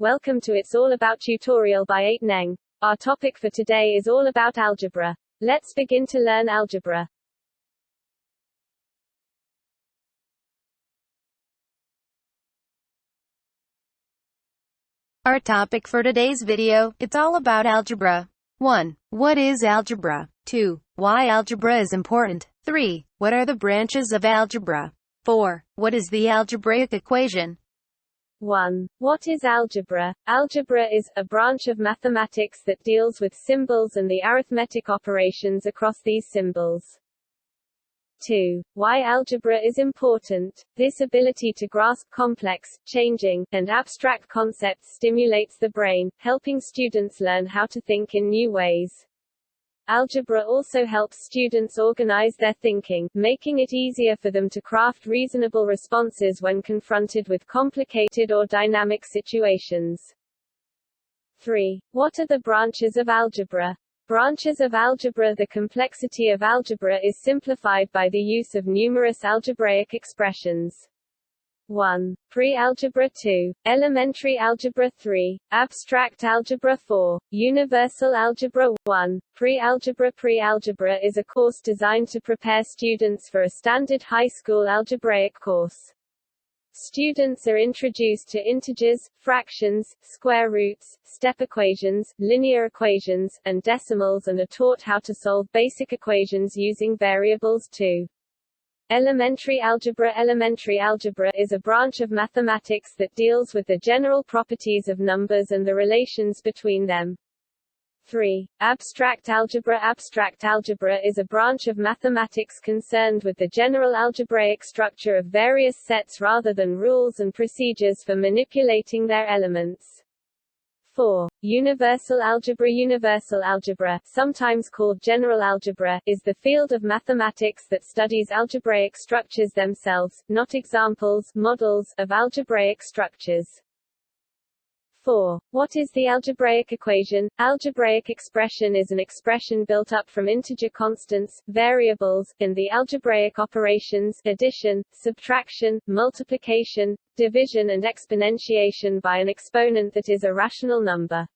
Welcome to It's All About tutorial by Neneng. Our topic for today is all about algebra. Let's begin to learn algebra. Our topic for today's video, it's all about algebra. 1. What is algebra? 2. Why algebra is important. 3. What are the branches of algebra? 4. What is the algebraic equation? 1. What is algebra? Algebra is a branch of mathematics that deals with symbols and the arithmetic operations across these symbols. 2. Why algebra is important. This ability to grasp complex, changing, and abstract concepts stimulates the brain, helping students learn how to think in new ways. Algebra also helps students organize their thinking, making it easier for them to craft reasonable responses when confronted with complicated or dynamic situations. 3. What are the branches of algebra? Branches of algebra. The complexity of algebra is simplified by the use of numerous algebraic expressions. 1. Pre-algebra. 2. Elementary algebra. 3. Abstract algebra. 4. Universal algebra. 1. Pre-algebra. Pre-algebra is a course designed to prepare students for a standard high school algebraic course. Students are introduced to integers, fractions, square roots, step equations, linear equations, and decimals and are taught how to solve basic equations using variables too. Elementary algebra. Elementary algebra is a branch of mathematics that deals with the general properties of numbers and the relations between them. 3. Abstract algebra. Abstract algebra is a branch of mathematics concerned with the general algebraic structure of various sets rather than rules and procedures for manipulating their elements. 4. Universal algebra. Universal algebra, sometimes called general algebra, is the field of mathematics that studies algebraic structures themselves, not examples, models, of algebraic structures. 4. What is the algebraic equation? Algebraic expression is an expression built up from integer constants, variables, and the algebraic operations addition, subtraction, multiplication, division and exponentiation by an exponent that is a rational number.